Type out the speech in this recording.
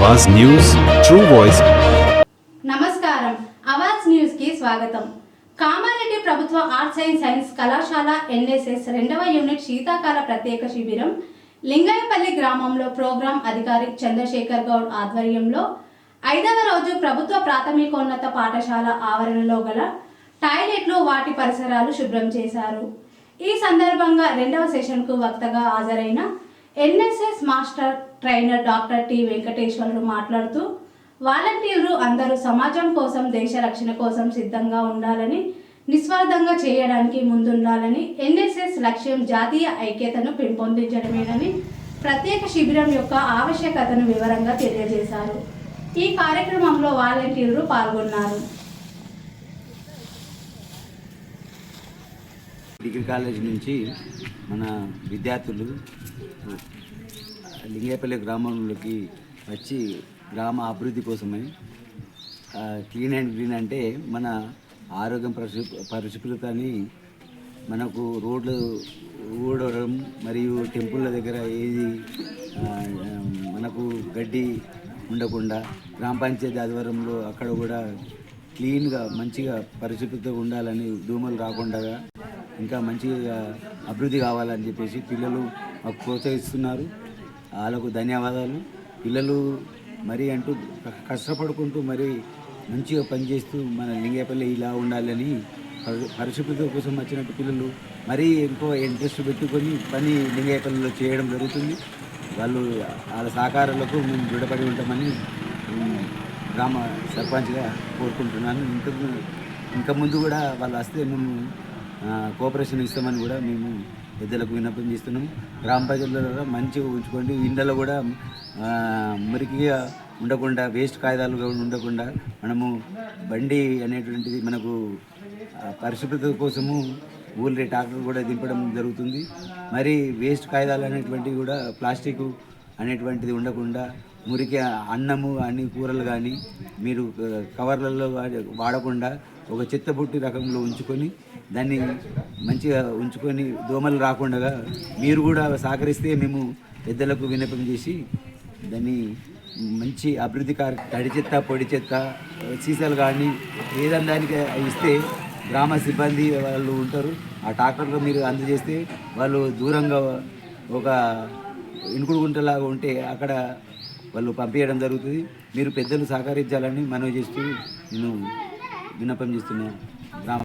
आवाज news true voice. నమస్కారం Awaaz news కి స్వాగతం। కామారెడ్డి ప్రభుత్వ ఆర్ట్స్ అండ్ సైన్స్ కళాశాల ఎన్ఎస్ఎస్ రెండవ యూనిట్ శీతాకాల ప్రత్యేక శిబిరం లింగాయపల్లి గ్రామంలో ప్రోగ్రాం అధికారి చంద్రశేఖర్ గౌడ్ ఆధ్వర్యంలో 5వ రోజు ప్రభుత్వ ప్రాథమికోన్నత పాఠశాల ఆవరణలో గల టాయిలెట్లు వాటి పరిసరాలు శుభ్రం చేశారు। ఈ సందర్భంగా రెండవ సెషన్కు వక్తగా హాజరైన NSS master trainer doctor T Venkateswarlu మాట్లాడుతూ వాలంటీర్లు అందరూ సమాజం కోసం దేశ రక్షణ కోసం సిద్ధంగా ఉండాలని నిస్వార్థంగా చేయడానికి ముందుండాలని ఎన్ఎస్ఎస్ లక్ష్యం జాతీయ ఐక్యతను పెంపొందించడమేనని ప్రత్యేక శిబిరం యొక్క ఆవశ్యకతను వివరంగా తెలియజేశారు। ఈ కార్యక్రమంలో వాలంటీర్లు పాల్గొన్నారు। డిగ్రీ కాలేజ్ నుంచి మన విద్యార్థులు లింగేపల్లి గ్రామంలోకి వచ్చి గ్రామ అభివృద్ధి కోసమని క్లీన్ అండ్ గ్రీన్ అంటే మన ఆరోగ్యం పరిశుభ్రతని మనకు రోడ్లు ఊడవడం మరియు టెంపుల్ల దగ్గర ఏది మనకు గడ్డి ఉండకుండా గ్రామ పంచాయతీ ఆధ్వర్యంలో అక్కడ కూడా క్లీన్గా మంచిగా పరిశుభ్రతగా ఉండాలని దోమలు రాకుండా ఇంకా మంచిగా అభివృద్ధి కావాలని చెప్పేసి పిల్లలు మాకు ప్రోత్సహిస్తున్నారు। వాళ్ళకు ధన్యవాదాలు। పిల్లలు మరీ అంటూ కష్టపడుకుంటూ మరీ మంచిగా పనిచేస్తూ మన లింగేపల్లి ఇలా ఉండాలని పరిశుభ్రత కోసం వచ్చినట్టు పిల్లలు మరీ ఎంతో ఇంట్రెస్ట్ పెట్టుకొని పని లింగేపల్లిలో చేయడం జరుగుతుంది। వాళ్ళ సహకారాలకు మేము దృఢపడి ఉంటామని గ్రామ సర్పంచ్గా కోరుకుంటున్నాను। ఇంకా ముందు కూడా వాళ్ళు వస్తే మేము కోఆపరేషన్ ఇస్తామని కూడా మేము పెద్దలకు విన్నపం చేస్తున్నాం। గ్రామ ప్రజలలో మంచిగా ఉంచుకోండి, ఇళ్ళలో కూడా మురికిగా ఉండకుండా వేస్ట్ కాగితాలు ఉండకుండా మనము బండి అనేటువంటిది మనకు పరిశుభ్రత కోసము ఊళ్ళో ట్రాక్టర్ కూడా దింపడం జరుగుతుంది। మరి వేస్ట్ కాగితాలు అనేటువంటివి కూడా ప్లాస్టిక్ అనేటువంటిది ఉండకుండా మురికి అన్నము అన్ని కూరలు కానీ మీరు కవర్లలో వాడకుండా ఒక చెత్తబుట్టి రకంలో ఉంచుకొని దాన్ని మంచిగా ఉంచుకొని దోమలు రాకుండా మీరు కూడా సహకరిస్తే మేము పెద్దలకు విన్నపం చేసి దాన్ని మంచి అభివృద్ధి తడి చెత్త పొడి చెత్త సీసాలు కానీ ఏదన్నా దానికి ఇస్తే గ్రామ సిబ్బంది వాళ్ళు ఉంటారు, ఆ ట్రాక్టర్లో మీరు అందజేస్తే వాళ్ళు దూరంగా ఒక ఇనుకుడు గుంటలాగా ఉంటే అక్కడ వాళ్ళు పంపించడం జరుగుతుంది। మీరు పెద్దలు సహకరించాలని మనవి చేస్తూ నేను విన్నపం చేస్తున్నాను। గ్రామ